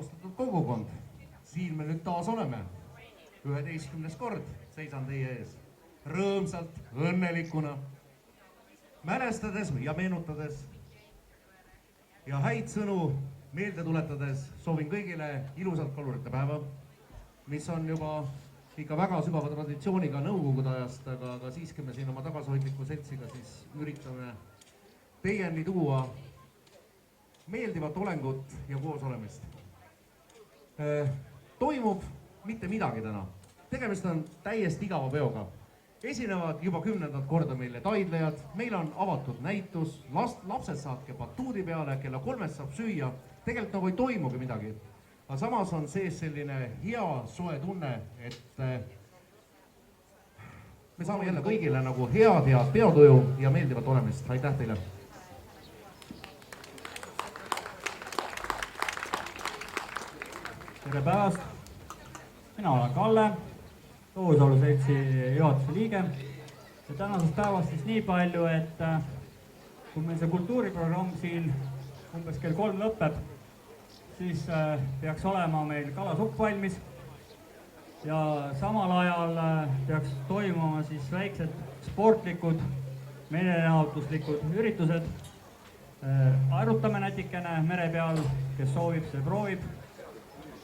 austatud kogukond, siin me nüüd taas oleme. 11. kord seisan teie ees. Rõõmsalt, õnnelikuna, mälestades ja meenutades ja häid sõnu meelde tuletades soovin kõigile ilusat kalurite päeva, mis on juba ikka väga sügava traditsiooniga nõukogude ajast, aga siiski me siin oma tagasihoidliku seltsiga siis üritame teieni tuua meeldivat olengut ja koos olemist. Toimub mitte midagi täna. Tegemist on täiesti igava peoga. Esinevad juba 10. korda meile taidlejad, meil on avatud näitus, lapsed saatke batuudi peale, kella 3 saab süüa, tegelikult nagu ei toimugi midagi. Aga samas on sees selline hea soe tunne, et me saame jälle kõigile nagu head peotuju ja meeldivat olemist. Aitäh teile! Tere päevast! Mina olen Kalle, Loovisalu seltsi juhatuse liige. Ja tänasest päevast siis nii palju, et kui meil see kultuuriprogramm siin umbes kell 3 lõpeb, siis peaks olema meil kalasupp valmis ja samal ajal peaks toimuma siis väiksed sportlikud, meelelahutuslikud üritused. Arutame natikene mere peal, kes soovib, see proovib.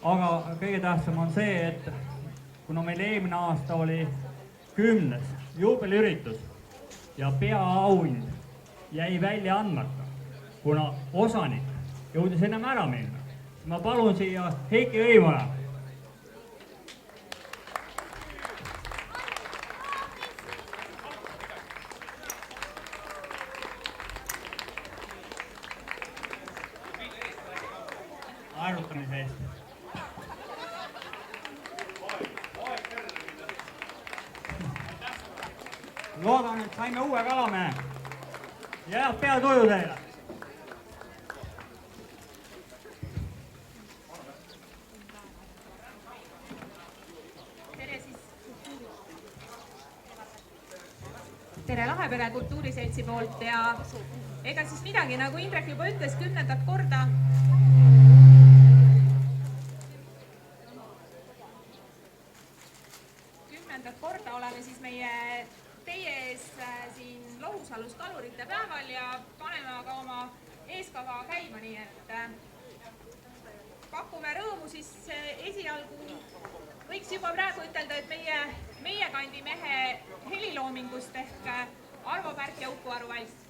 Aga kõige tähtsam on see, et kuna meil eelmine aasta oli 10. juubeliüritus ja peaauhind jäi välja andmata, kuna osanik jõudis ennem ära minna. Ma palun siia Heiki Õimoja. Arvutamise eest. Loodan, et saime uue kalamehe. Ja peatuju teile. Tere Lahepere kultuuriseltsi poolt ja ega siis midagi, nagu Indrek juba ütles, 10. korda. Korda oleme siis meie teie ees siin Lohusalus kalurite päeval ja paneme aga oma eeskava käima, nii et pakume rõõmu siis esialgu. Võiks juba praegu ütelda, et meie kandi mehe heliloomingust ehk Arvo Pärk ja Uku Aru Valss.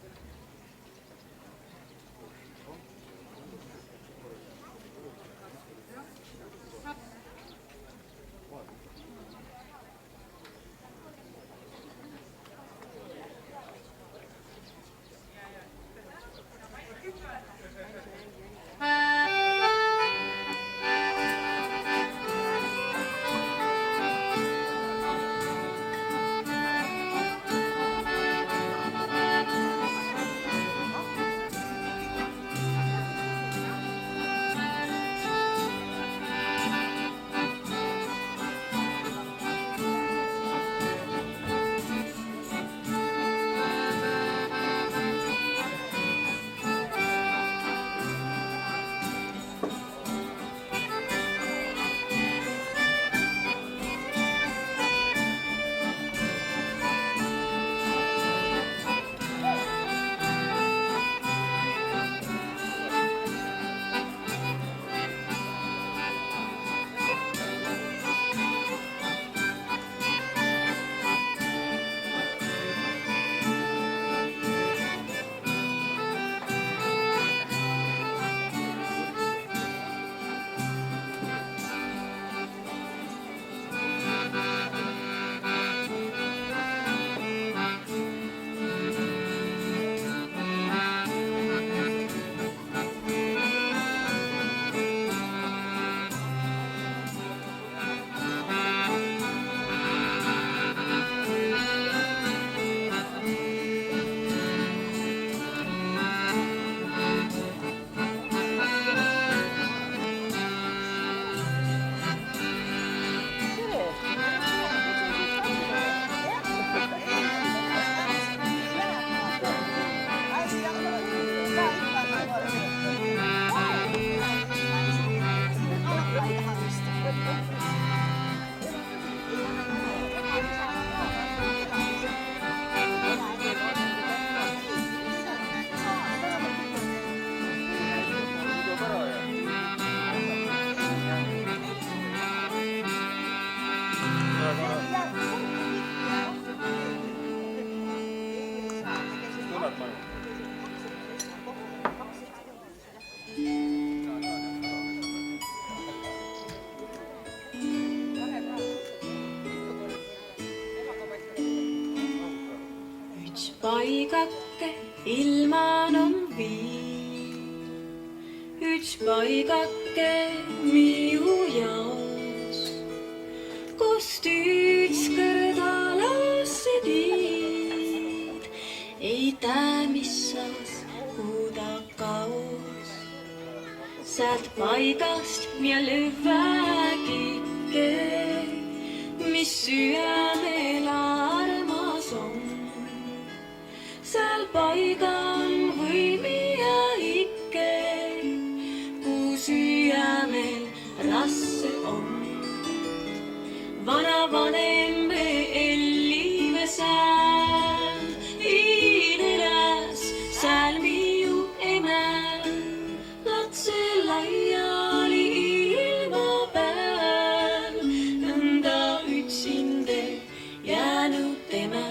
paigake ilman on viil, üks paigake miu jaos, kust ükskord alasse tiid, ei tea, mis saas kuuda kaos. Sealt paigast mia lüväkikke, mis süämel armas on. Seal paigal võimia ikke, kuu süämel rasse on. Vana vanem ellive sääl, iineläs sääl miu emel. Latse laiali ilma peal, nõnda ütsinde jäänud tema.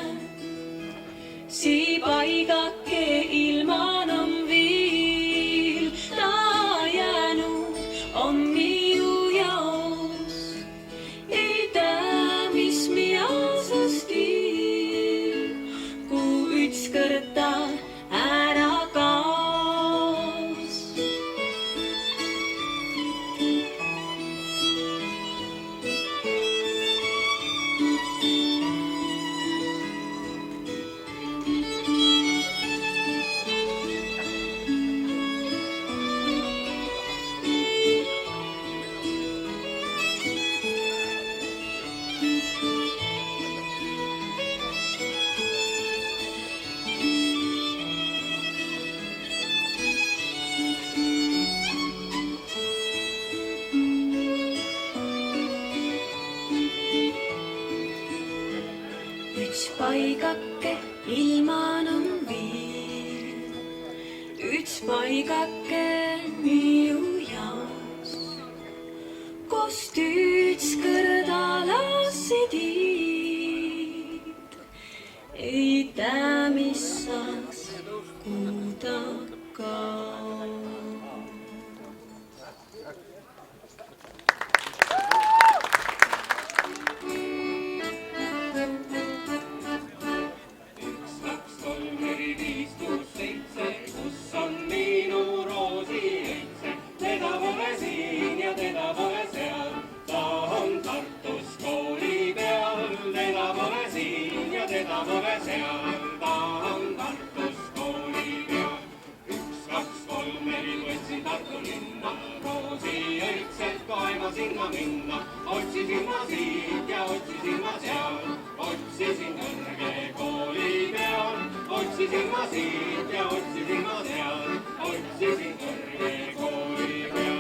Sii paigake ilman on viil, ta jäänud on miu jaos. Ei tea, mis miasas tiil, kui ükskord ta ära kaos. Üks paigake ilman on viil, üks paigake miu jaos, kust ükskord alasse tiid, ei tea, mis saas kuuda kaos. Teda pole seal, ta on Tartus kooli peal. 1, 2, 3, 4 võtsin Tartu linna, Roosi õitselt kaema sinna minna. Otsisin ma siit ja otsisin ma seal, otsisin kõrge kooli peal. Otsisin ma siit ja otsisin ma seal, otsisin kõrge kooli peal.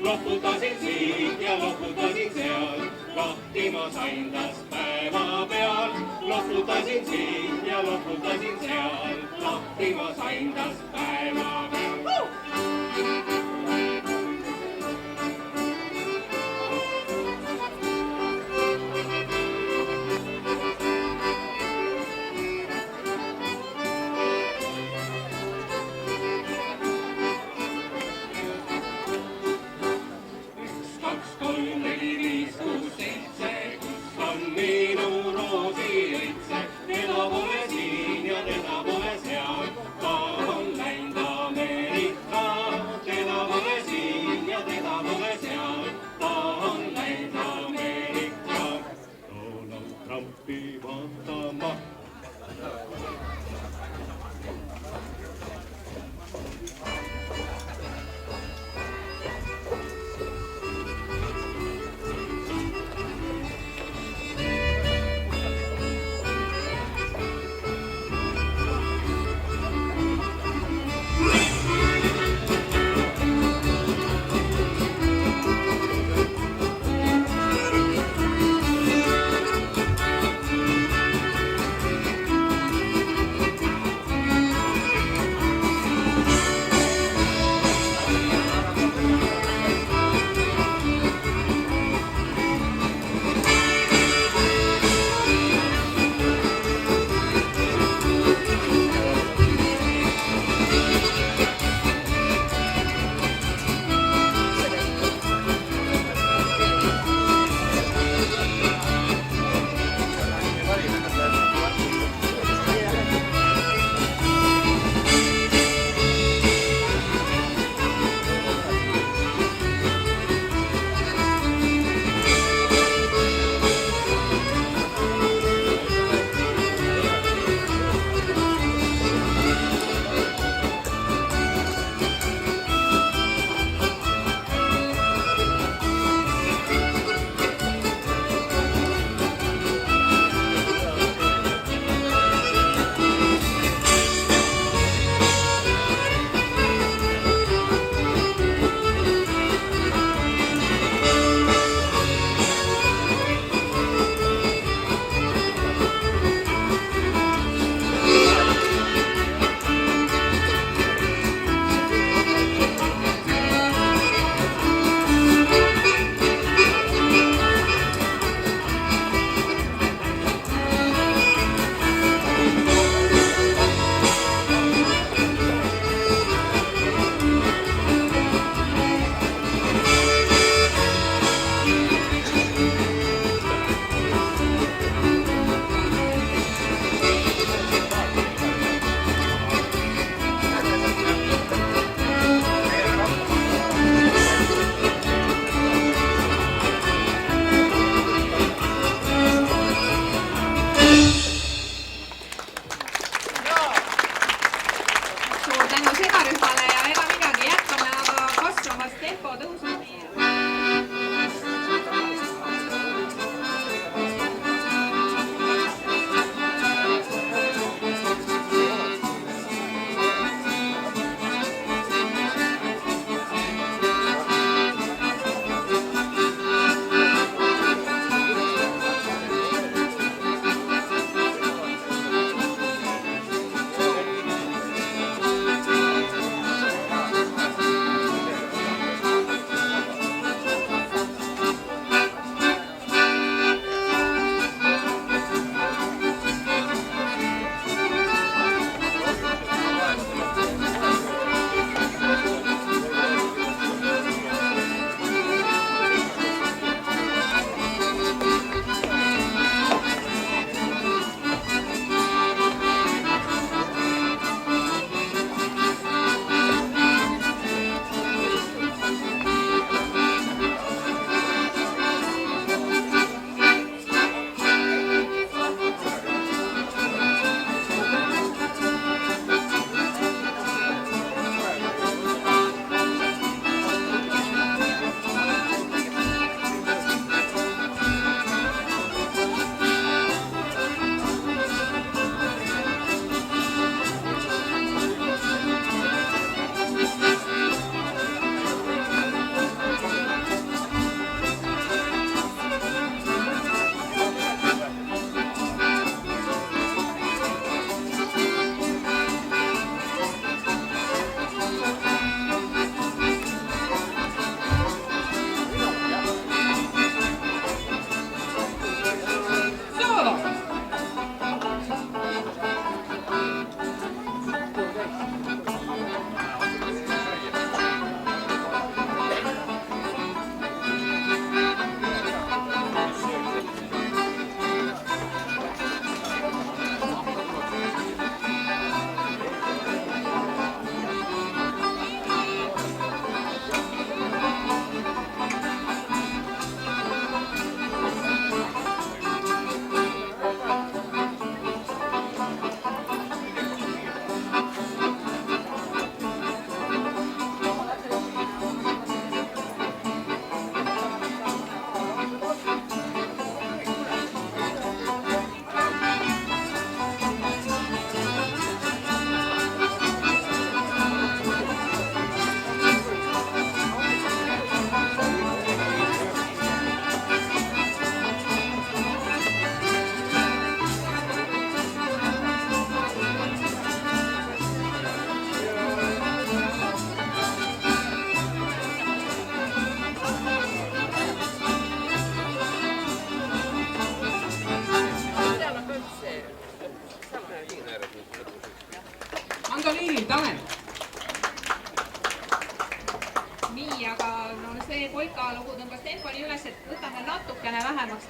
Loputasin siit ja loputasin seal, lahti ma sain tast päeva peal. Loputasin siit ja loputasin seal, lahti ma sain tast päeva peal. Teda pole siin ja teda pole seal, ta on läinud telefoni üles, et võtame natukene vähemaks.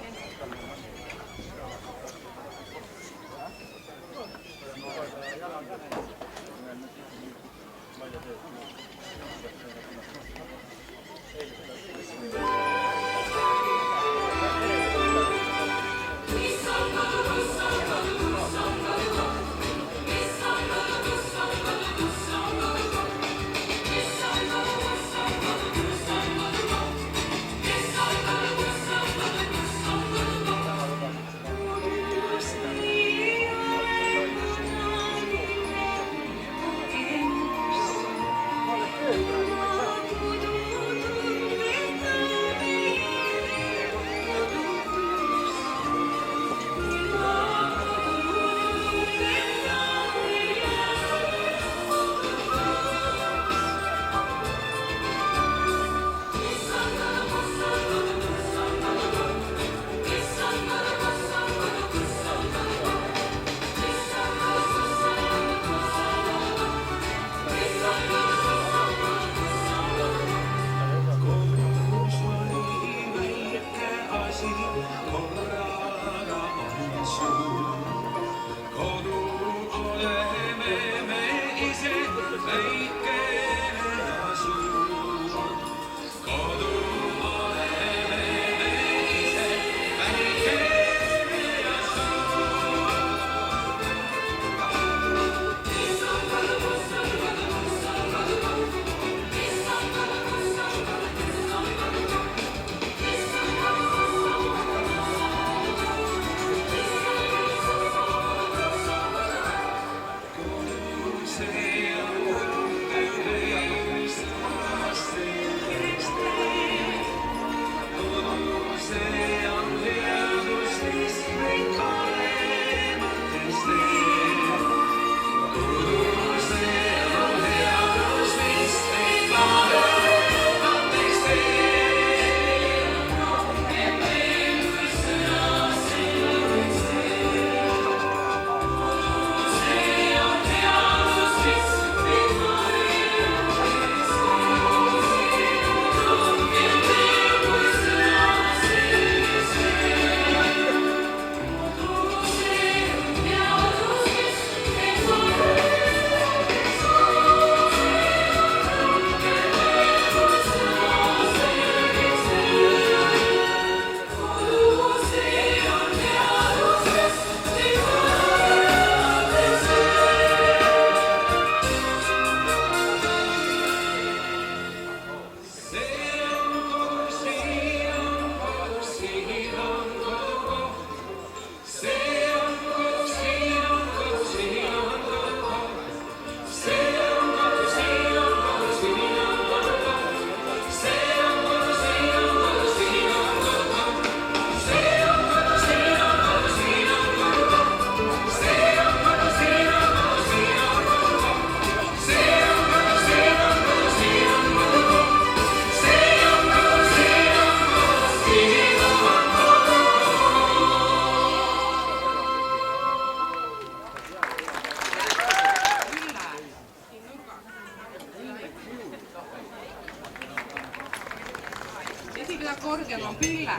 korgel on Pille.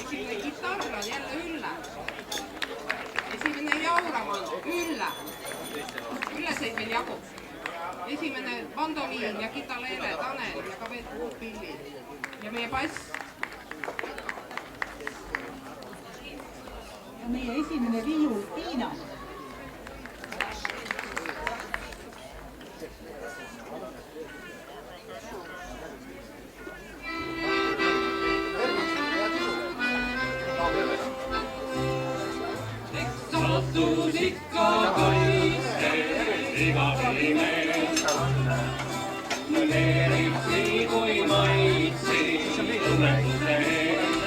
Esimene kitarr on jälle Ülle. Esimene jaurav on Ülle. Ülleseid meil jagub. Esimene mandoliin ja kitaleele Tanel ja ka veel muud pillid. Ja meie bass. Ja meie esimene viiul Tiina. Sattus ikka kaitse iga mees. Mõneerib nii kui maitsi tunnetuse ees.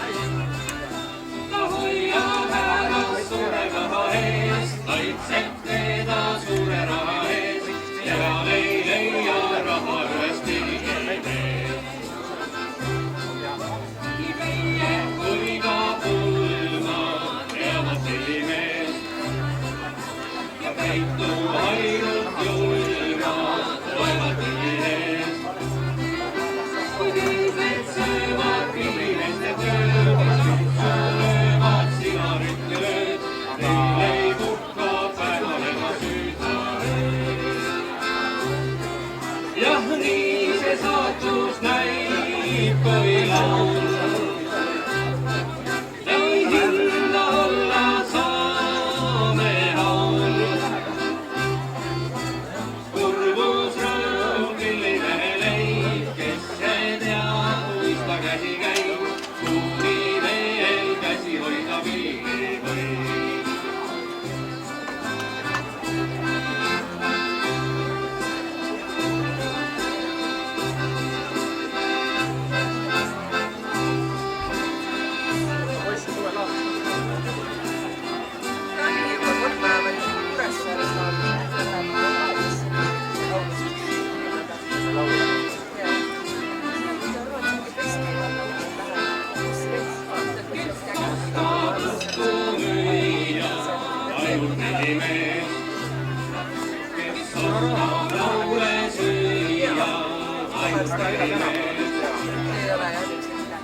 Ta hoiab ära suure raha ees, kaitseb teda suure raha ees ja ei leia raha ühest ees. Nii meie kui ka pulmad teavad sellimees. Peitu ainult julmad loevad pilli ees. Kui kui laul. Ei hinda olla saame haul. Kurbus rõõm, milline leib, kes ei tea, kuis ta käsi käib, kuni veel käsi hoida pilli võib.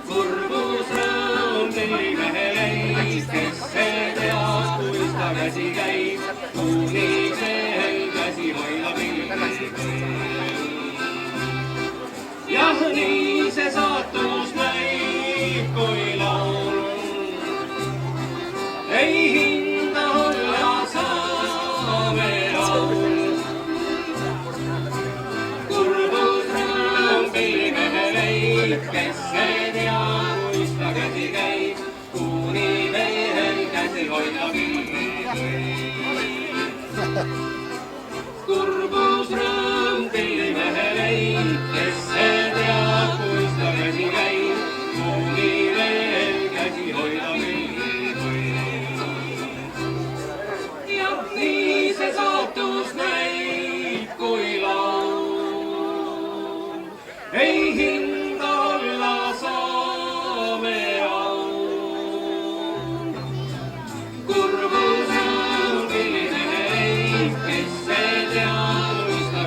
Kurbus rõõm tellimehe leib, kes ei tea, kuis ta käsi käib, kuni veel käsi hoida pilli. Jah, nii see saatus näib, kui laul. Ei hinda olla saame haul. Kurbus rõõm tellimehe leib, kes ei tea, kuis ta käsi käib, kuni veel käsi hoida pilli. Kurbus rõõm tellimehe leib, kes ei tea, kuis ta käsi käib, kuni veel käsi hoida pilli. Jah, nii see saatus näib, kui laul. Ei hinda olla saame haul. Kurbus rõõm tellimehe leib, kes ei tea, kuis ta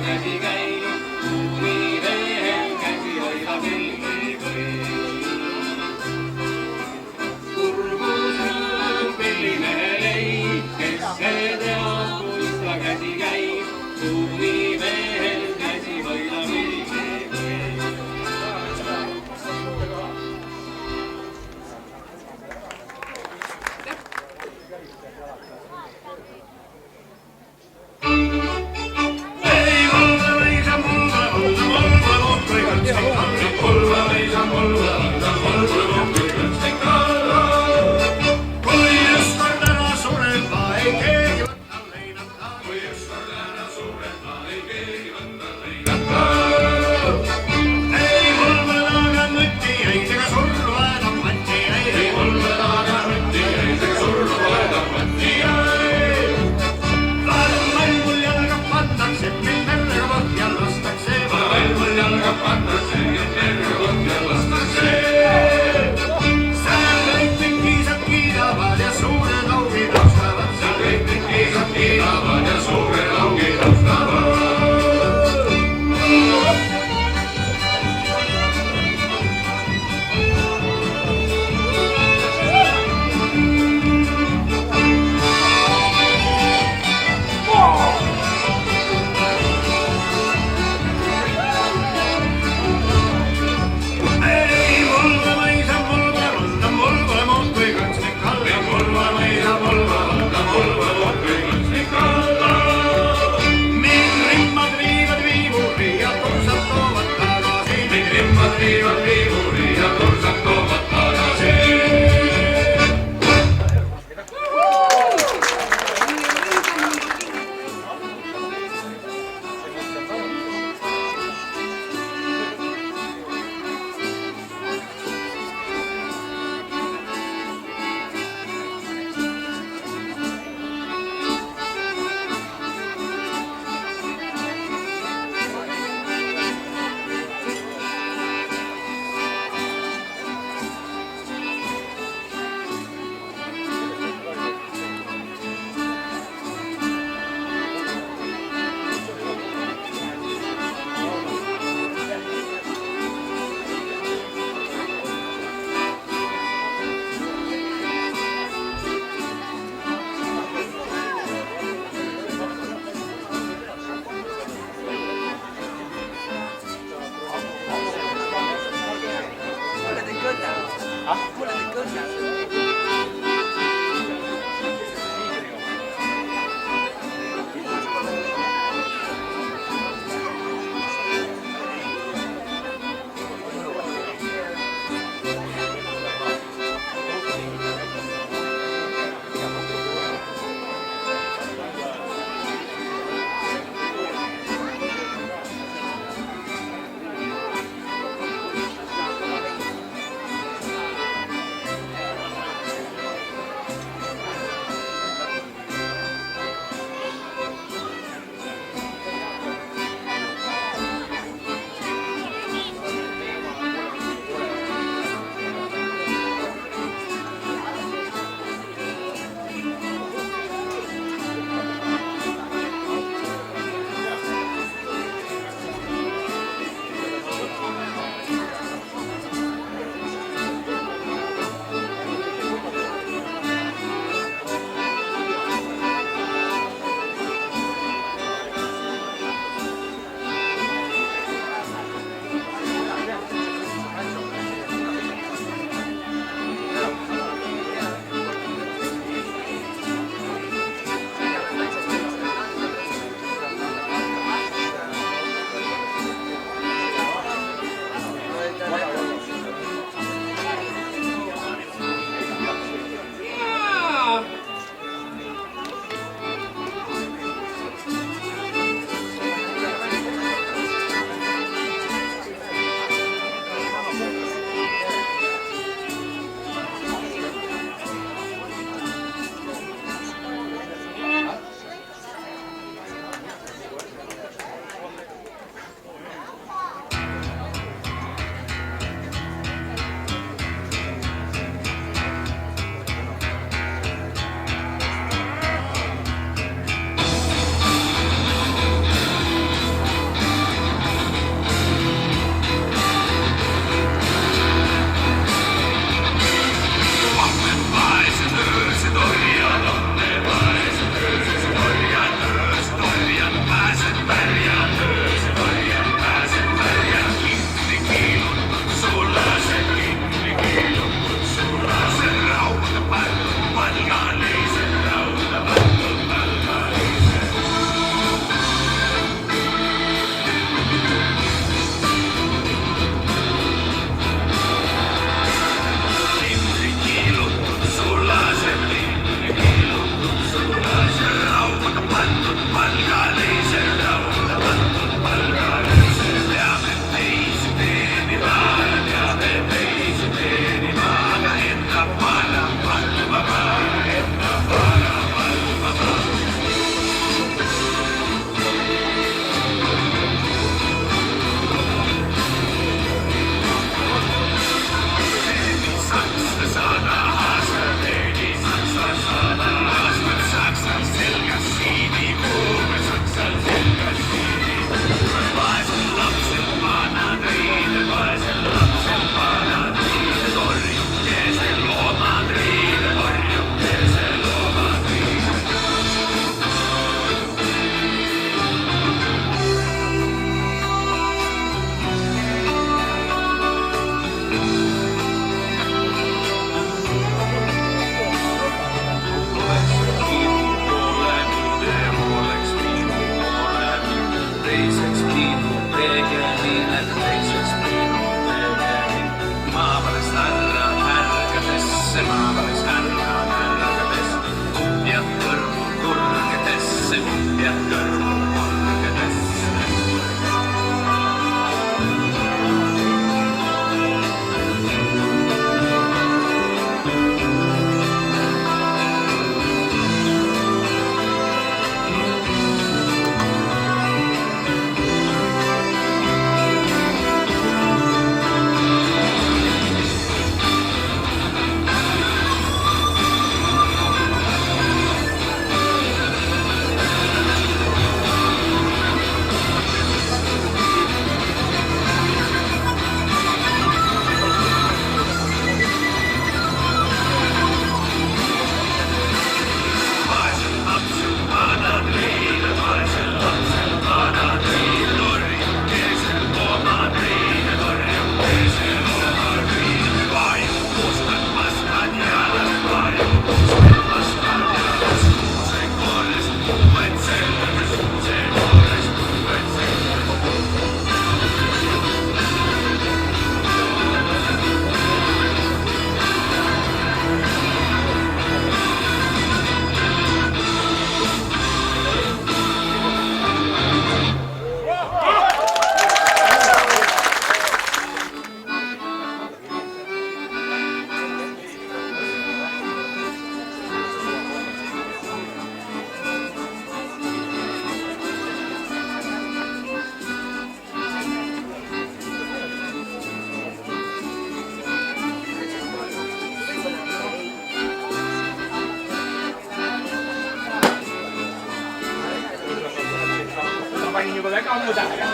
ammutähega.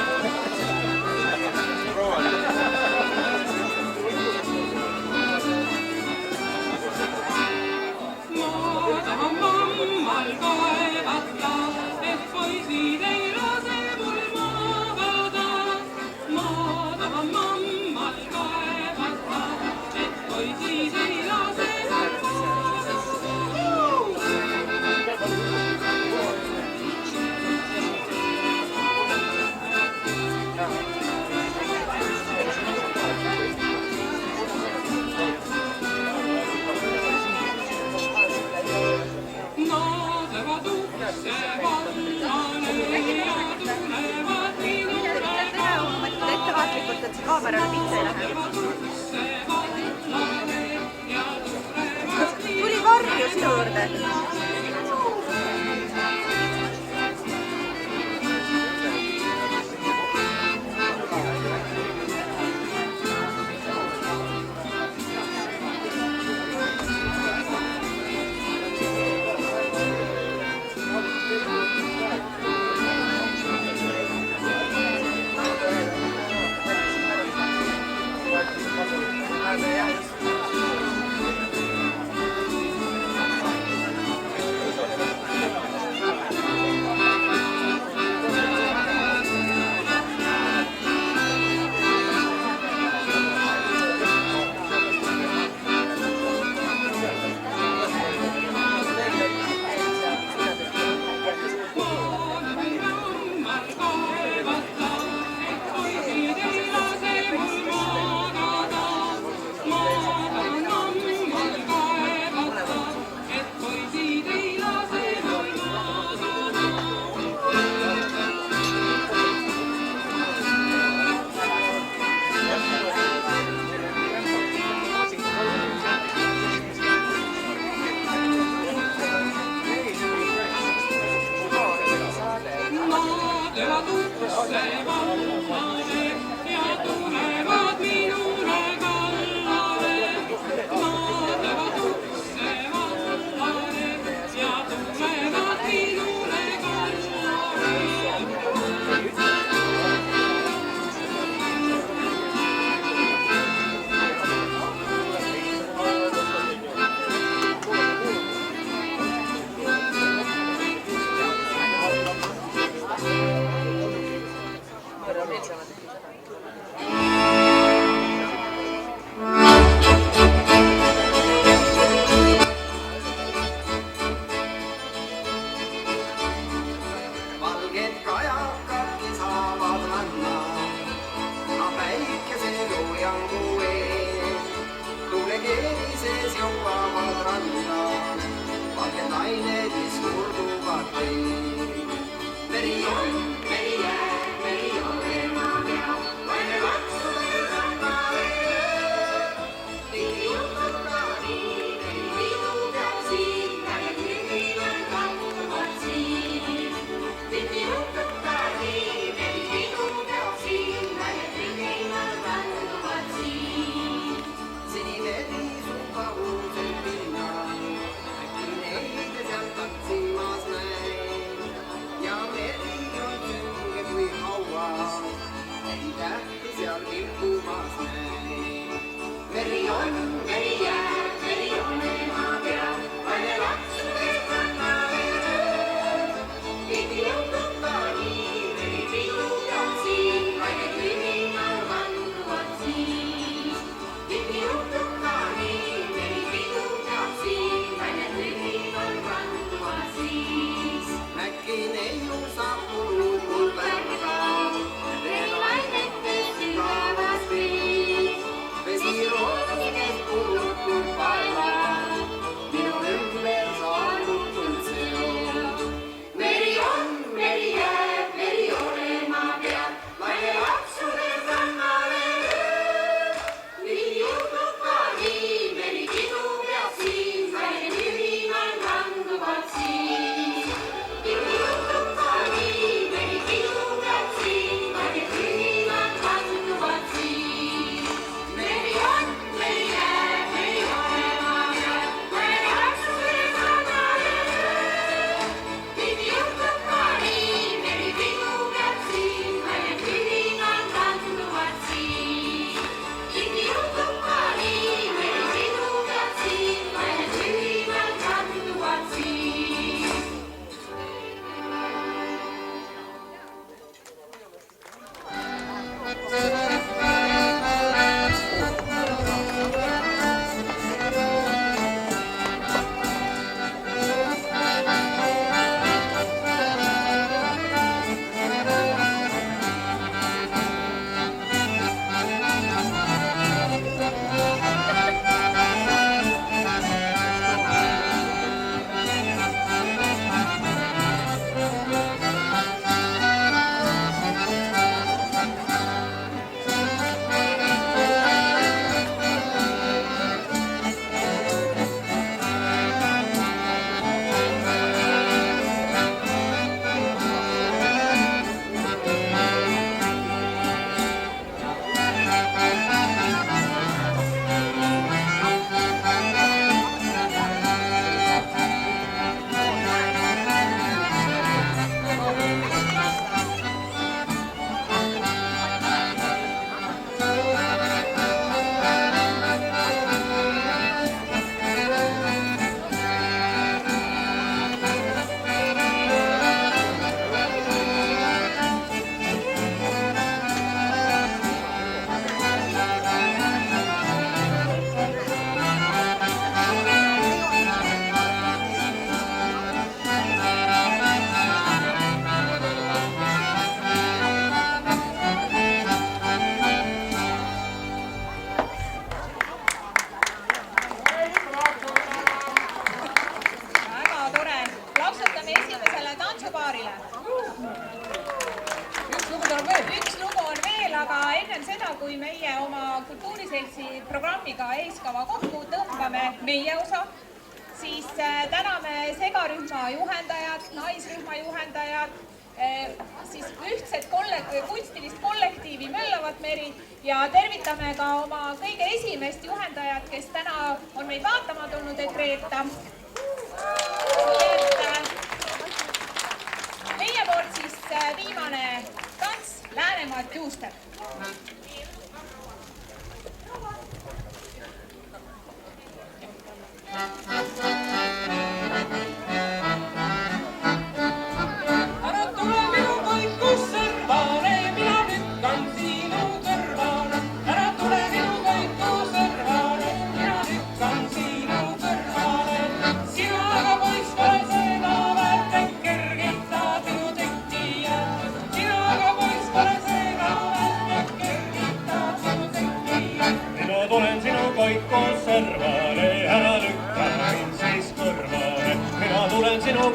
Ma tahan mammal kaevata, et poisid ei lase mul magada. Ma tahan mammal kaevata, et poisid ei lase mul magada. Nad lähevad ukse vallale ja tulevad minule kaasa. Ettevaatlikult, et see kaamerale pihta ei lähe. Lähevad ukse vallale ja tulevad Tuli varju sinu juurde. Silmas näin. Kraaviga eeskava kokku, tõmbame meie osa, siis täname segarühma juhendajad, naisrühma juhendajad, siis ühtset kunstilist kollektiivi Möllavat Meri ja tervitame ka oma kõige esimest juhendajat, kes täna on meid vaatama tulnud, et Reeta. Meie poolt siis viimane tants Läänemaalt Juuster.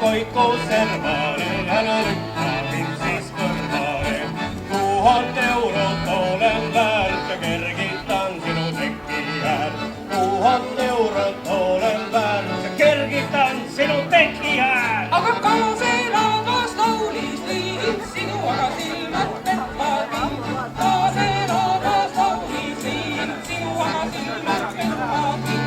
Koikko servale, älä lykkää mind siis kõrvale. 1000 eurot olen väärt ja kergitan sinu tekki äärt. 1000 eurot olen väärt ja kergitan sinu tekki äärt. Aga kaaselaudas laulis liin, sinu aga silmad pettvad mind. Kaaselaudas laulis liin, sinu aga silmad pettvad mind.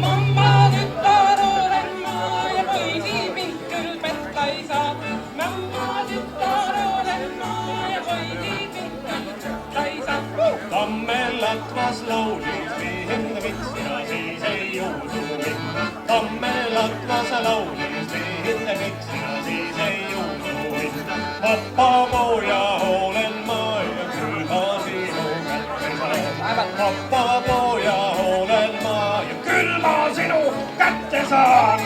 Mamma tütar olen ma ja poisi mind küll petta ei saa. Mamma tütar olen ma ja poisi mind küll petta ei saa. Tammelatmas laulis liin, miks sina siis ei usu mind? Tammelatmas laulis liin, miks sina siis ei usu mind? Pappapoja olen ma ja küll ma sinu kätte saan. Pappapoja olen ma ja küll ma sinu kätte saan.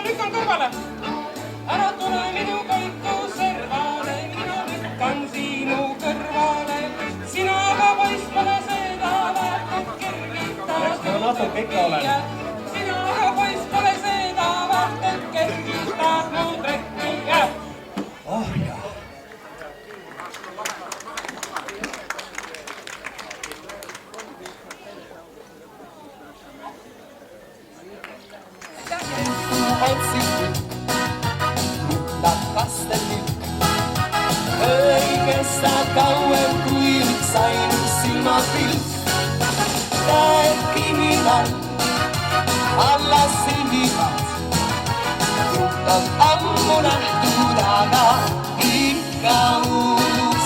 Lükkan kõrvale. Ära tule minu koiku servale, mina lükkan sinu kõrvale. Sina aga poiss pole seda väärt, et kergitad mu trekki. Sina aga poiss pole seda väärt, et kergitad mu trekki. Oh jah. Ei kestä kauem kui üks ainus silmapilk. Käed kihivad, allas silmivad. Tuttad ammu nähtud, aga ikka uus.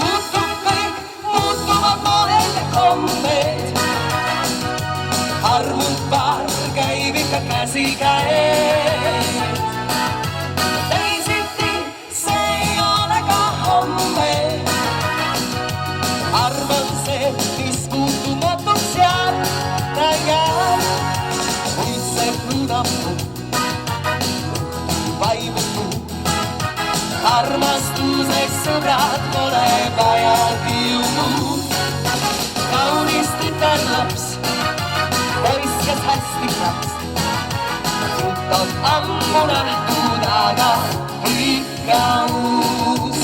Muutub kõik, muutuvad moel ja kombed. Armult paar käib ikka käsikäes. Arvan see, mis muutumatuks jääb, ta jääb. Kuid see muudab mu, vaimutu. Armastuseks sõbrad pole vajagi ju muud. Kaunis tütarlaps, poiss, kes hästi klaps. Tuttad ammu nähtud, aga ikka uus.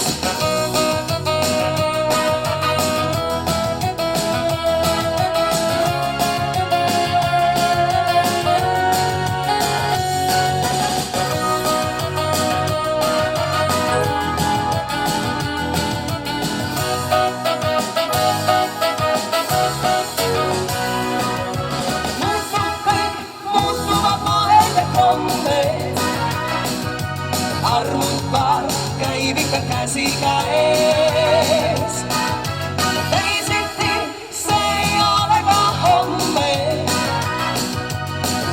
Armult paar käib ikka käsikäes. Teisiti see ei ole ka homme.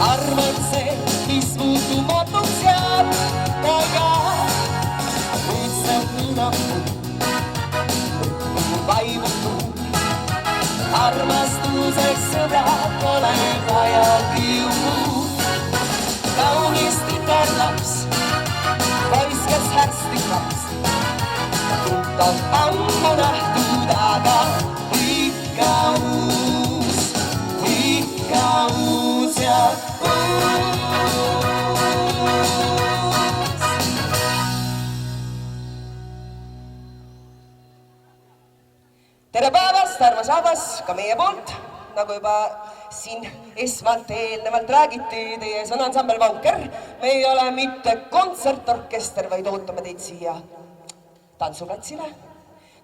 Arvan see, mis muutumatuks jääb, ta jääb. Kuid see muudab mu, vaimutu. Armastuseks sõbrad pole vajagi ju muud. Kaunis tütarlaps, talt ammu nähtud, aga ikka uus ja uus. Tere päevast, armas rahvas, ka meie poolt, nagu juba siin esmalt eelnevalt räägiti, teie ees on ansambel Vanker. Me ei ole mitte kontsertorkester, vaid ootame teid siia tantsuplatsile.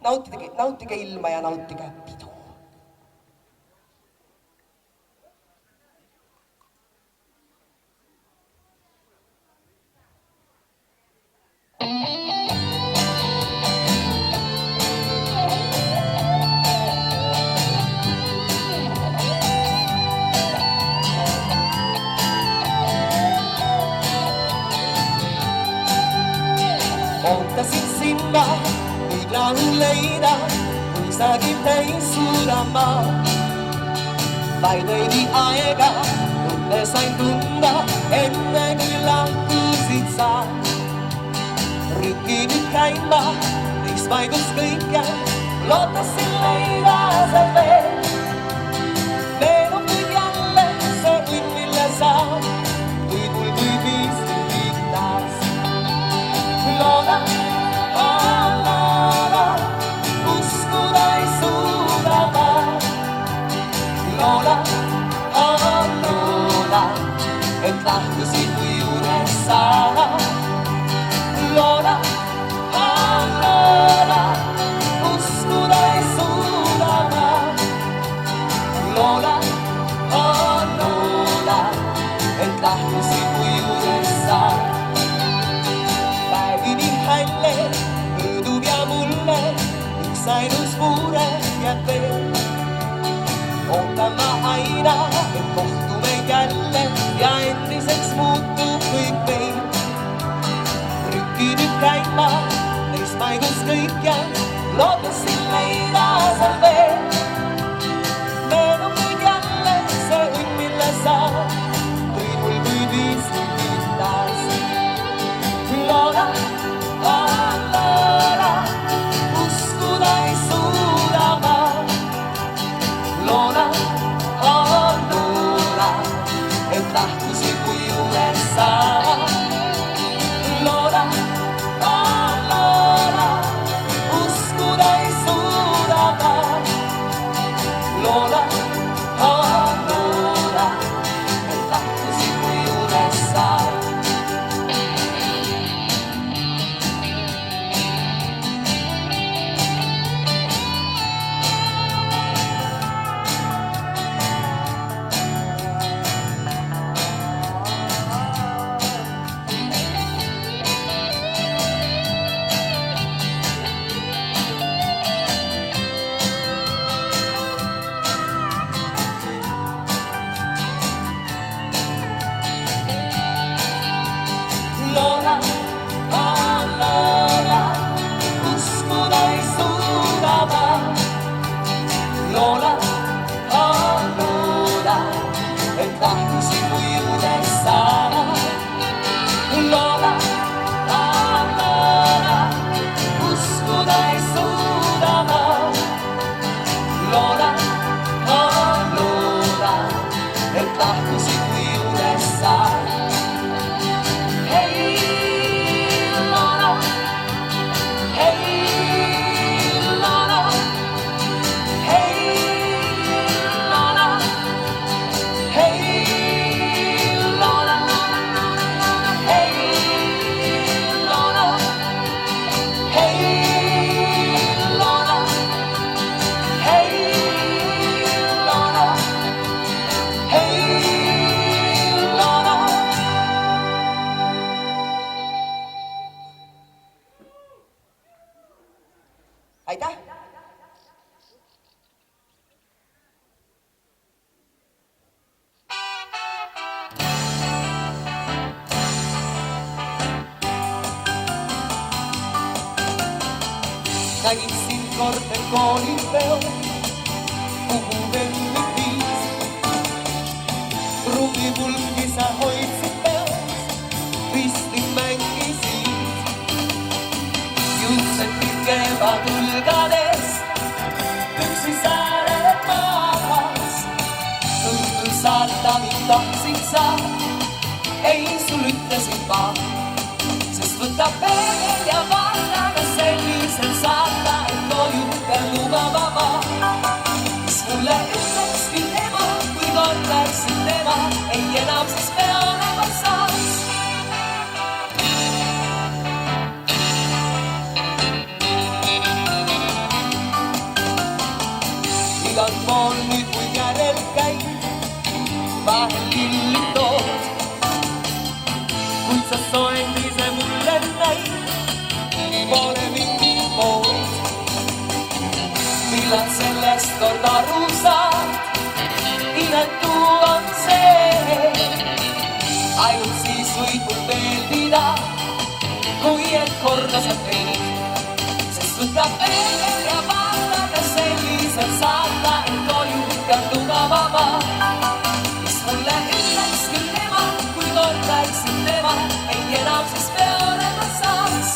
Nautige ilma ja nautige pidu. Ootasin sinna, nüüd laulu leida, kui sagib täis surama. Vaid veidi aega, tunne sain tunda, enne kui lahkusid sa. Rüki nüüd käima, neist paigus kõike, lootasin leida sa veel. Meenub nüüd jälle see õnn, mille sa tõid mul kui viisid taas. Looda, uskuda ei suuda ma. Looda, et lahkusid kui juures sa. Looda, uskuda ei suuda ma. Looda, et lahkusid kui juures sa. Hälle möödub ja mulle üks ainus mure jääb veel. Ootan ma aina, et kohtume jälle ja endiseks muutub kõik meil. Rüki nüüd käima, neist paigus kõik jääb, lootasin leida seal veel. Meenub nüüd jälle see õnn, mille sa tõid mul kui viisid taas. Looda, uskuda ei suuda ma. Looda, et lahkusid kui juures sa. Looda, uskuda ei suuda ma. Looda, et lahkusid kui juures sa. Looda, uskuda ei suuda ma. Looda, et lahkusid kui juures sa. Looda, uskuda ei suuda ma. Looda, et lahkusid kui juures sa. Aitäh! Nägin sind kord koolipeol, kuhu veel nüüd viis. Trummipulki sa hoidsid peas, risti mängisid. Juuksed hingeva tulgadest, üksi sääre maas. Õhtul saata mind tahtsid sa, ei sul ütlesid ma, sest võta peegel ja vaata, kas sellisel saata, et koju peal lubama ma. Mis mulle ütleks küll ema, kui kordaksid tema, ei enam siis pea olema saaks. Igalt pool nüüd kui järel käib, vahel killi tood, kuid sa soendise mulle näid, pole mingit pood. Millal sellest kord aru saad, inetu on see, ainult siis võid mul meeldida, kui et korda sa teed. Sest võta peegel ja vaata, kas sellisel saata, et koju peab lubama ma. Mis mulle ütleks küll ema, kui kordaksid tema, ei enam siis pea olema saaks.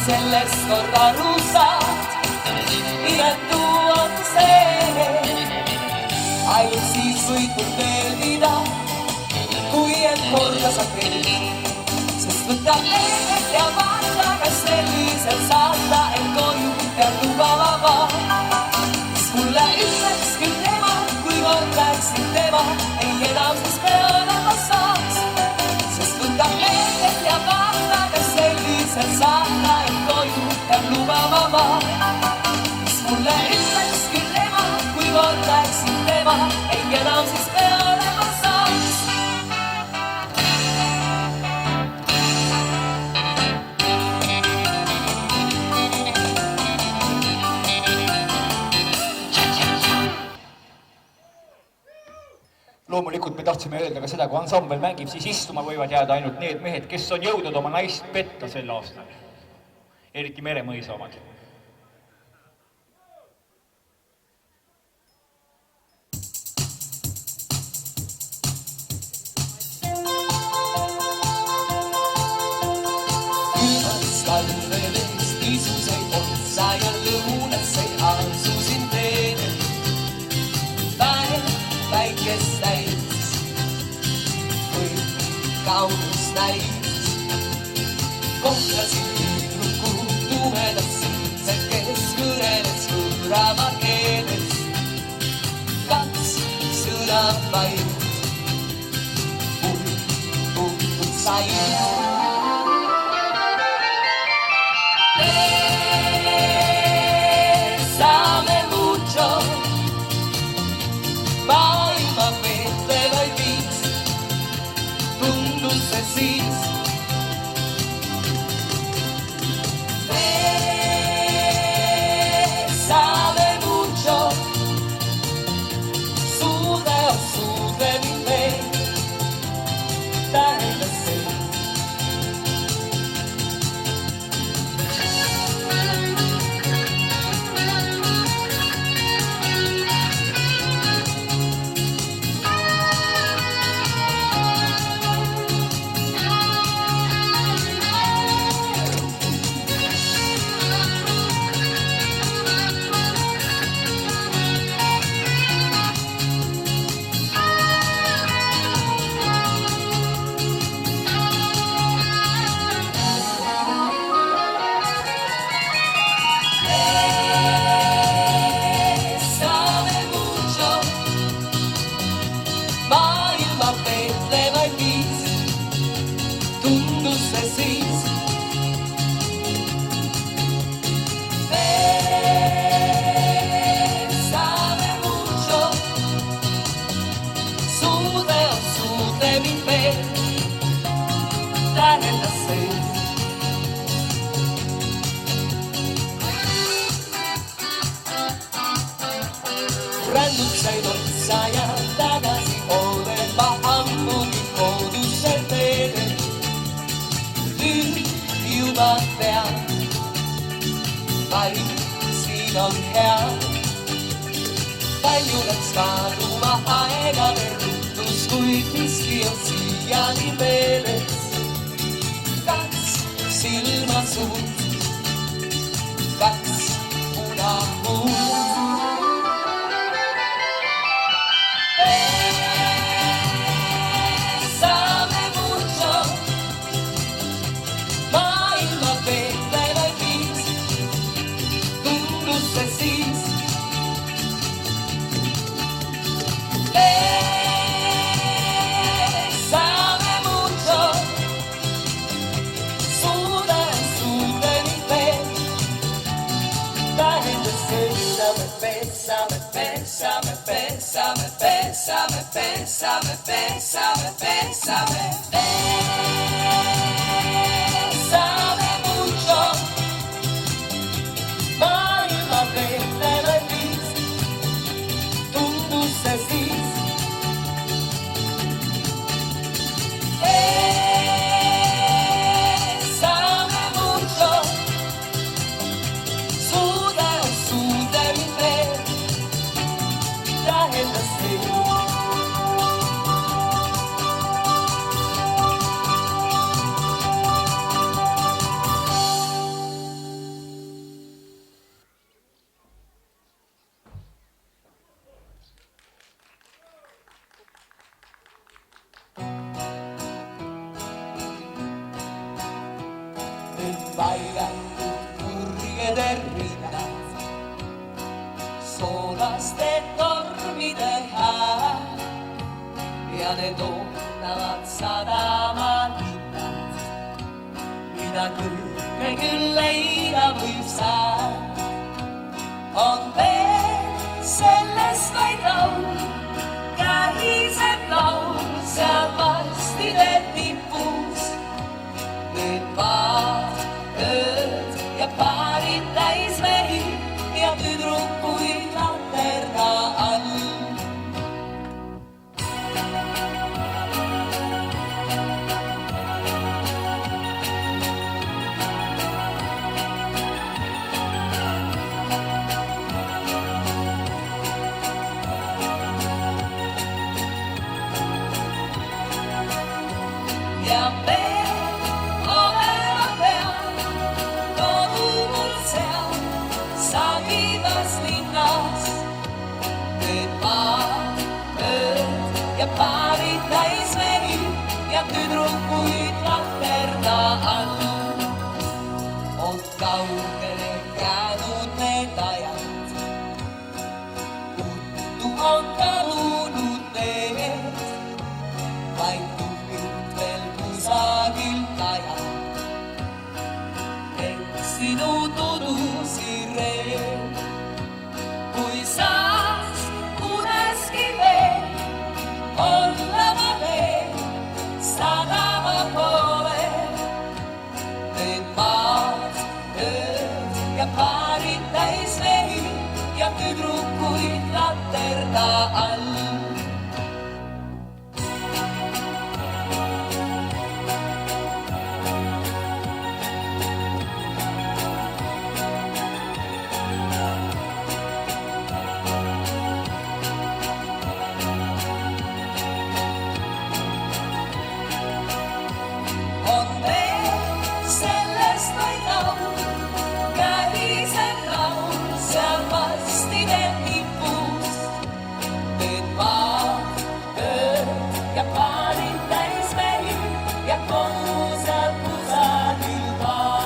Sellest kord aru saad, inetu on see, ainult siis võid mul meeldida, kui et korda sa teed. Sest võta peegel ja vaata, kas sellisel saata, et koju peab lubama ma. Mis mulle ütleks küll ema, kui kordaksid tema, ei enam siis pea olema saaks. Sest võta peegel ja vaata, kas sellisel saata, peab lubama ma. Mis mulle ütleks küll ema, kui kordaksid tema, ei enam siis pea olema saaks. Loomulikult me tahtsime öelda ka seda, kui ansambel mängib, siis istuma võivad jääda ainult need mehed, kes on jõudnud oma naist petta sel aastal. Eriti Meremõisa omad. Külmas talvedest isuseid otsa ja lõunaseid asusin teele. Päev päikest täis, kui kaunis näis, kohtasin tumedas silmsed, kes kõneles võõrama keeles. Kaks sõna vaid, puhtud said. Besame mucho, maailma peetlevaid viis, tundus see siis. vaid siin on hea. Palju läks kaduma aegade rutus, kuid miski on siiani meeles. Kaks silma suud, kaks punahuud. Besame mucho, maailma peetlevaid viis, tundus see siis. Besame mucho, suudeni veel, tähendas besame, besame, besame, besame, besame, besame, besame, besame. Besame mucho, maailma peetlevaid viis, tundus see siis. Besame mucho, suudeni veel, tähendas see. Nüüd paigatud kurjede rinnad, soolaste tormide hääl ja need ootavad sadamalinnad, mida kõike küll leida võib sääl. On veel sellest vaid laul, kähiseb laul seal vastide tipus. Need paar ööd ja paarid täis mehi ja tüdrukuid laterna all. Ja veel olema peal, kodu mul seal sagivas linnas. Need paar ööd ja paarid täis mehi ja tüdrukuid laterna all. On kaugele jäänud need ajad, uttu on kadunud need, vaid tupilt veel kusagil kajad. Eks sinu tudusi reel, kui saaks uneski veel olla ma veel sadama poolel. Need maad, ööd ja paarid täis mehi ja tüdrukuid laterna all. On veel sellest vaid laul, kähiseb laul seal vastide tipus. Need maad, ööd ja paarid täis mehi ja kodu seal kusagil maal.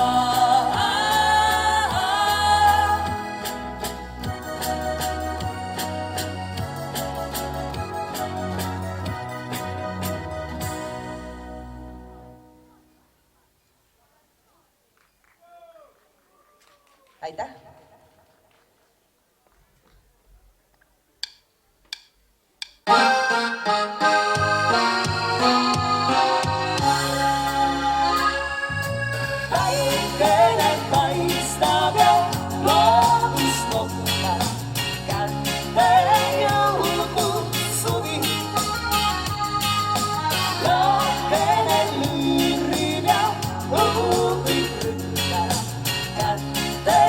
Aitäh! Päikene paistab ja loodus lohkab, kätte jõudnud suvi. Lahkene lüürib ja huubib ründab, kätte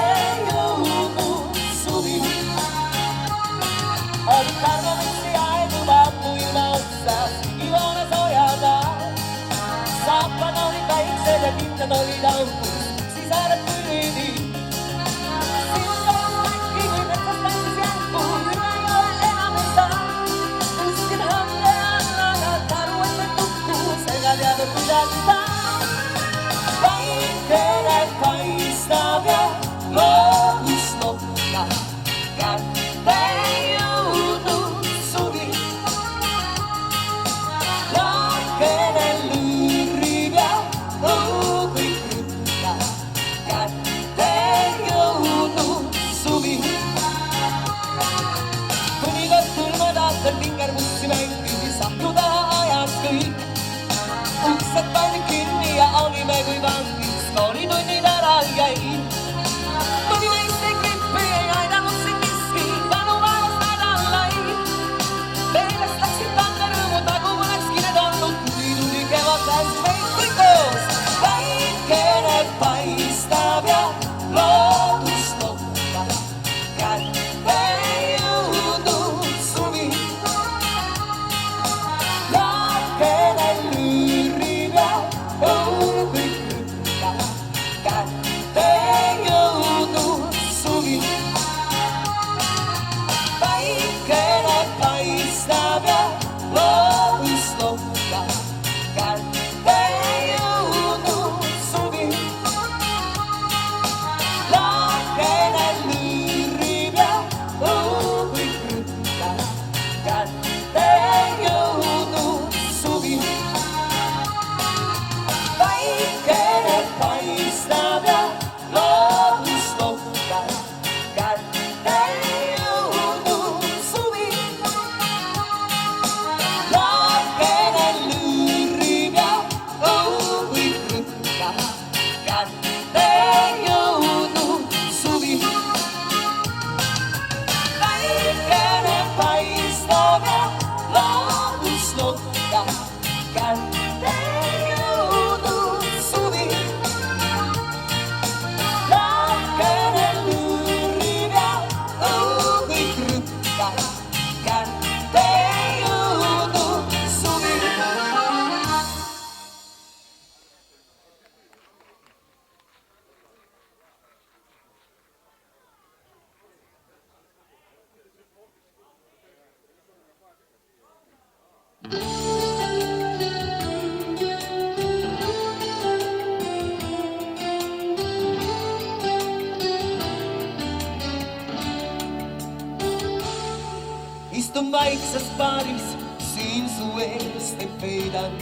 istun vaikses baaris, siin su eest ei peidan.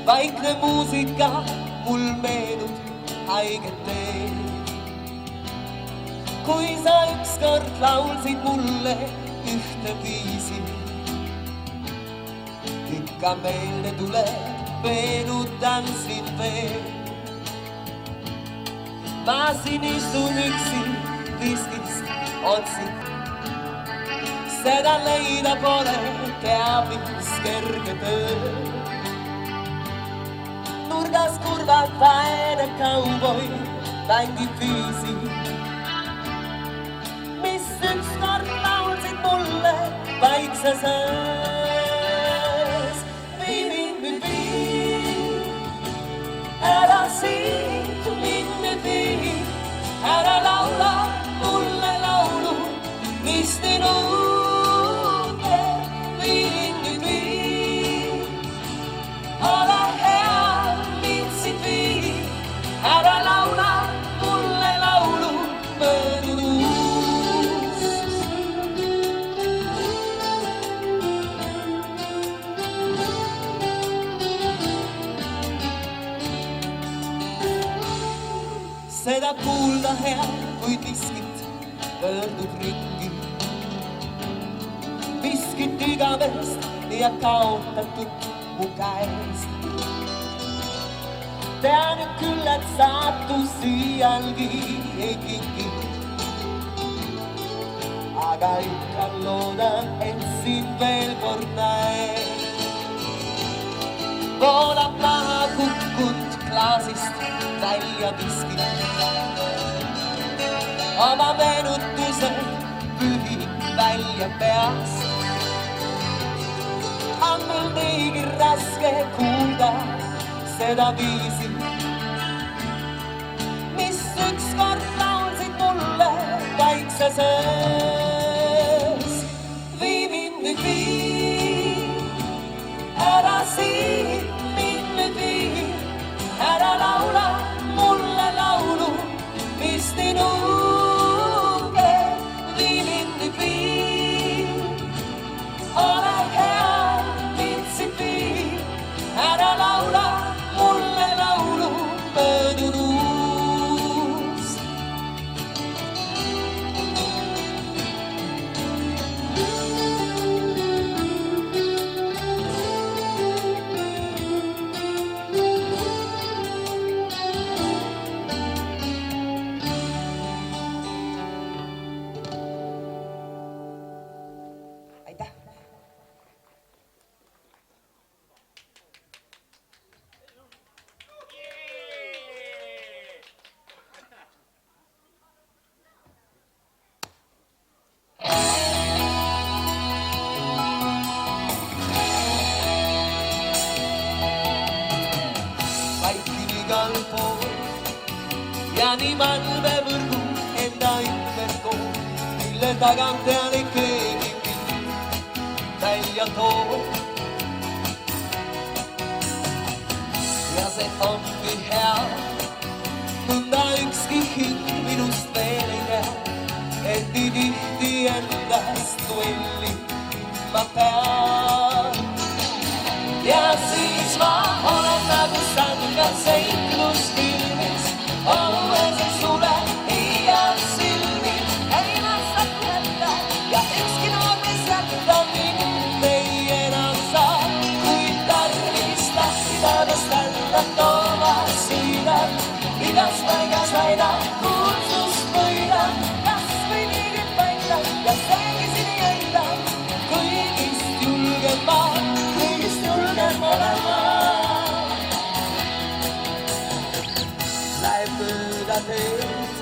Vaikne muusika mul meenub haiget teed. Kui sa ükskord laulsid mulle ühte viisi, ikka meelde tuleb, meenutan sind veel. Ma siin istun üksi, riskist otsin. Seda leida pole, teab mis kerge töö. Nurgas kurvad vaene kauboi mängib viisi, mis ükskord laulsid mulle vaikses öös. Vii mind nüüd vii, ära siit mind nüüd vii, ära laula mulle laulu, mis nii nuuge. Vii mind nüüd vii, ole hea, mind siit vii, ära laula mulle laulu möödunust. Seda kuulda hea, kui miskit pöördub ringi. Miskit igavest ja kaotatud mu käest. Tean nüüd küll, et saatus iialgi ei kingi. Aga ikka loodan, et sind veel kord näen. Voolab maha kukkunud klaasist välja viskid. Oma meenutused pühin välja peast. On mul niigi raske kuulda seda viisi, mis ükskord laulsid mulle vaikses öös. Vii mind nüüd vii, ära siit mind nüüd vii, ära laula mulle laulu, mis nii nuuge. Vii mind nüüd vii, ole hea, mind siit vii, ära laula mulle laulu möödunust. Aitäh! Vaikin igal pool ja nii malvevõrgu enda ümber kool, mille tagant tean ei keegi mind välja toob. Ja see ongi hea, nõnda ükski hing minust veel ei tea, et nii tihti endast duelli ma pean. Ja siis ma olen nagu sangas seiklusfilmis, olles sulle iial silmi. Ei lasta jätta ja ükski noor mees jätta mind ei enam saa. Kuid tarvis tahtida tõstella tooma siidad, igas paigas väida kuulsust võida. Kas või niigi paika ja seegi sini enda, kõigist julgen ma. Läheb mööda teed,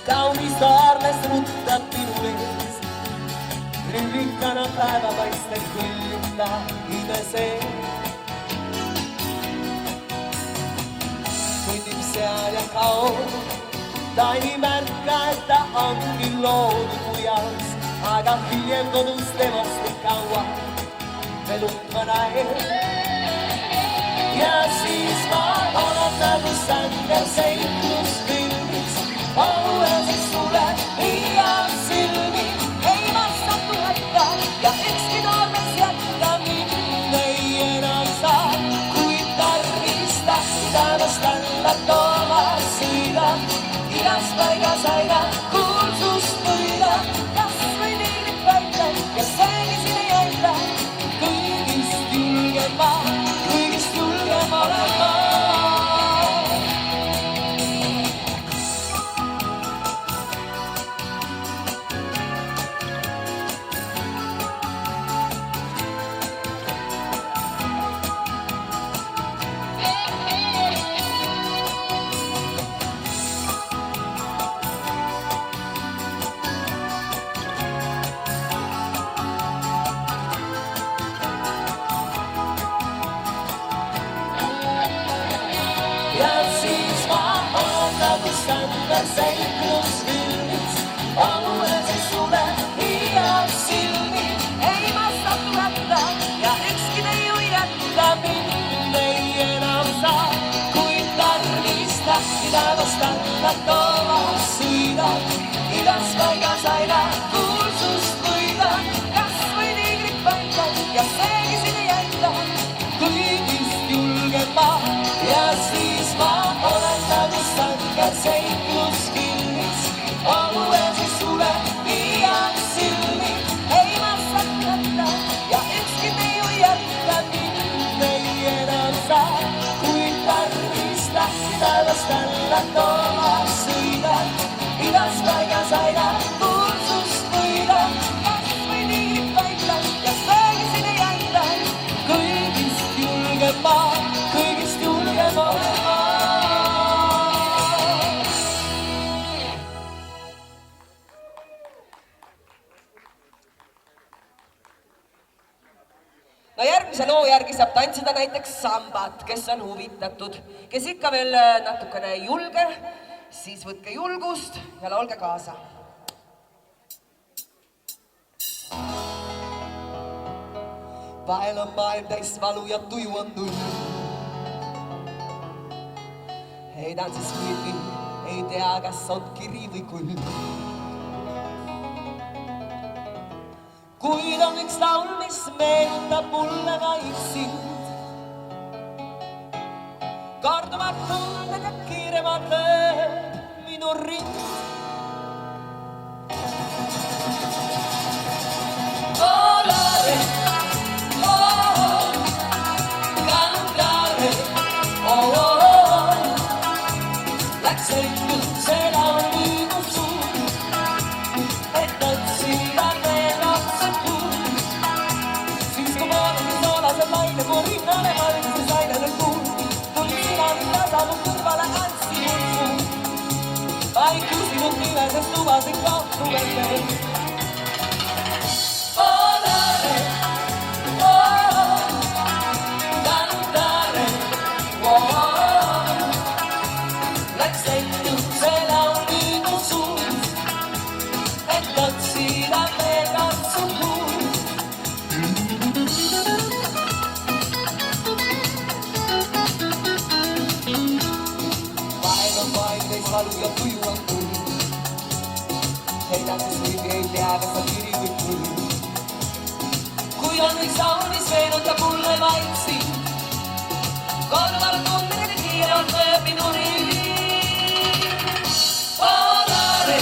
kaunis saarles rutab minu ees. Rüllikana päeva paistab küllita ime sees. Kõnnib seal ja kaob, ta ei märka, et ta ongi loodud mujals, aga hiljem kodus temast ei kaua veel utma näen. Ja siis ma olen nagu sangas seiklusfilmis, olles sulle iial silmi. Ei ma igas paigas aina kuulsust võida, kas või tiigrit välja ja seegi siin ei aita. Kõigist julgem ma olen ma. Standard seiklusfilmis olen siis sulle iiaks silmi. Ei ma satu hätta ja ükski neiu jätta mind ei enam saa. Kuid tarvis tahtida vastannat oma sõida. Igas paigas aina kuulsust võida. Kas või tiigrit välja ja seegi siin ei jätta. Kõigist julgem ma ja siis ma olen nagu standard seiklusfilmis. Olen siis sulle iiaks silmi. Ei ma satu hätta ja ükski neiu jätta mind ei enam saa. Kuid tarvis tahtida vastannat oma sõida. Igas paigas aina kuulsust võida. Kas või tiigrit välja ja seegi siin ei jätta. Kõigist julgem ma olen ma. No järgmise loo järgi saab tantsida näiteks sambat, kes on huvitatud, kes ikka veel natukene ei julge, siis võtke julgust ja laulge kaasa. Vahel on maailm täis valu ja tuju on null. Heidan siis pilli, ei tea, kas on kiri või kull. Kuid on üks laul, mis meenutab mulle vaid sind. Kardumad tunded ja kiiremad lööb minu rind. Volare, oh, cantare, oh, oh. Läks õigus see laul liigu suur, et otsida veel otsad kuul. Siis kui vaadasin soolased laine, kui rinnale valguse saine veel kuul, tuli sina mida saanud kõrvale andsi mul suur. Vaid küsinud nime, sest lubasin kaotu veel veel. Volare, oh, cantare, oh, oh. Läks õigus see laul liigu suur, et otsida veel otsad kuul. Vahel on vaid teis valu ja tuju on kull. Heidan siis võibi, ei tea, kas on kiri või kull. Kui on üks laul, mis meenutab mulle vaid sind. Korduvalt tunded ja kiirelt lööb minu rind. Volare,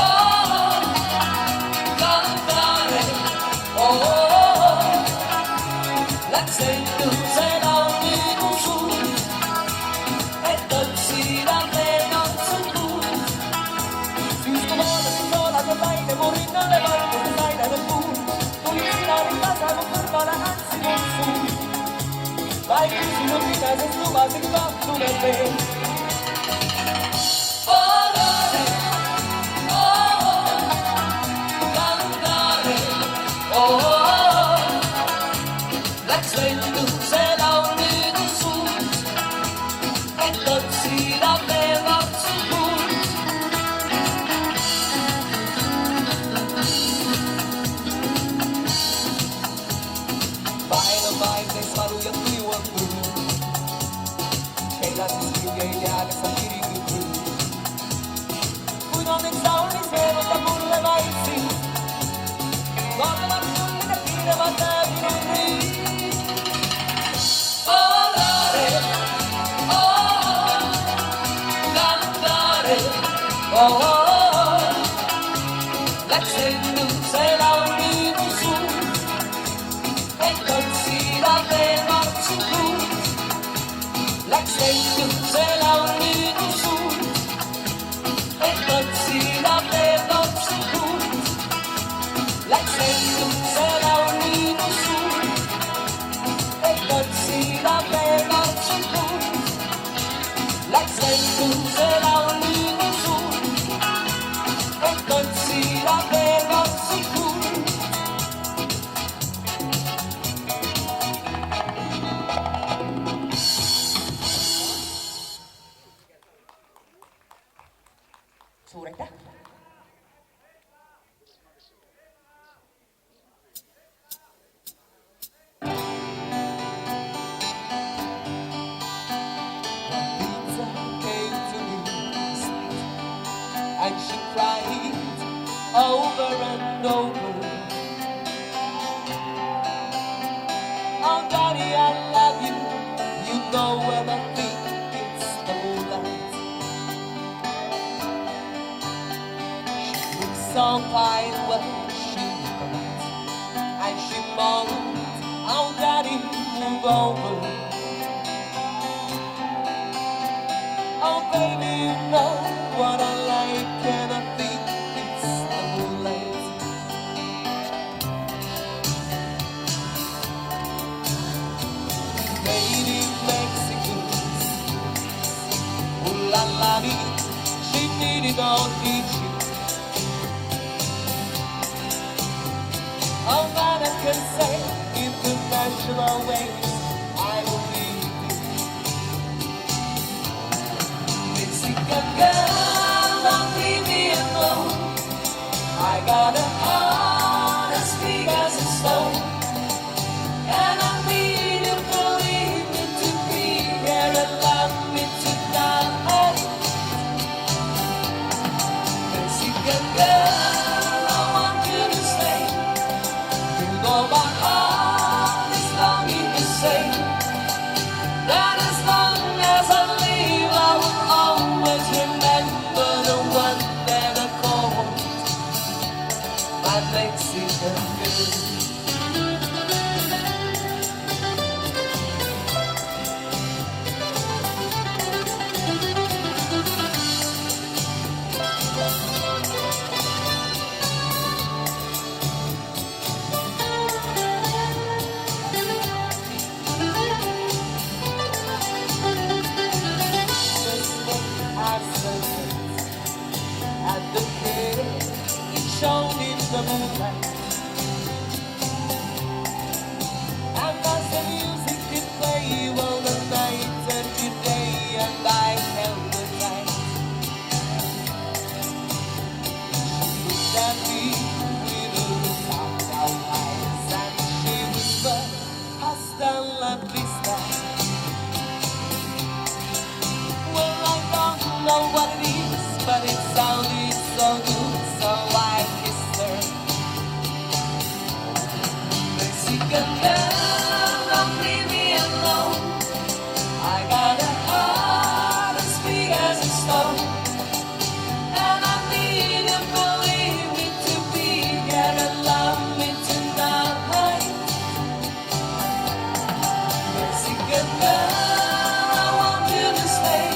oh, cantare, oh, oh. Läks õigus see laul liigu suur, et otsida veel otsad kuul. Siis kui vaadasin soolased laine, mu rinnale valguse saine veel kuul. Tuli sina rinda saanud kõrvale andsi mul suur. Vaid küsinud nime, sest lubasin kaotu veel. Volare, oh, cantare, oh, oh. Läks õigus see laul liigu suur, et otsida veel otsad kuul. Vahel on vaid teis valu ja tuju on kull. Heidan siis pilli, ei Läks lennu see laul nüüd mu suud, et otsida veel otsin kuud. Läks lennu see laul nüüd mu suud, et otsida veel otsin kuud. Läks lennu see laul nüüd mu suud, et otsida veel otsin kuud. Läks lennu see laul nüüd mu suud, et otsida veel otsin kuud. Suur aitäh! And she cried over and over. Oh, Daddy, I love you. You know when I think it's the moonlight. She looks so fine when she comes, and she moaned, oh, Daddy, move over. Oh, baby, you know what I like, and I think it's the moonlight. Made in Mexico, ooh la la dee, she needed all teaching. Oh, man, I can say international ways, I will leave you. Mexican girl, don't leave me alone. I got a heart as big as a stone, and I need you, believe me, to be here and love me tonight. Mexican girl, I want you to stay. You know my heart is longing to say that as long as I live, I will always remember the one that I called my Mexican girl. At the care, it shone in the moonlight, and as the music did play all the night and the day, and I held her tight. She looked at me with her soft eyes, and she whispered, "Hasta la vista." Well, I don't know what it is, but it sounded so good, so I kissed her. Mexican girl, don't leave me alone. I got a heart as big as a stone, and I need you, believe me, to be here and love me tonight. Mexican girl, I want you to stay.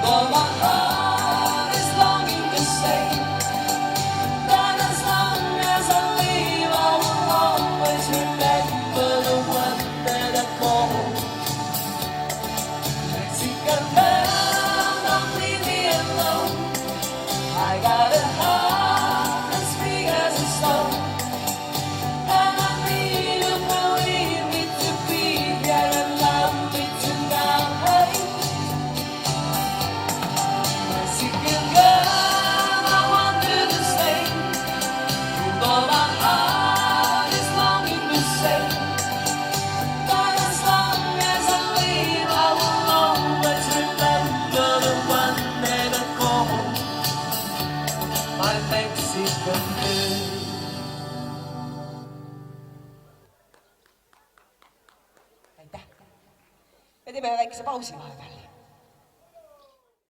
Oh, my heart is longing to say that as long as I live, I will always remember the one that I call Mexican girl. Don't leave me alone. I got a heart as big as a stone, and I need you, believe me, to be here and love me tonight. Mexican girl, I want you to stay. You know my heart is longing to say that as long as I live, I will always remember the one that I call my Mexican girl. Aitäh! Me teeme väikese pausi vahepeal.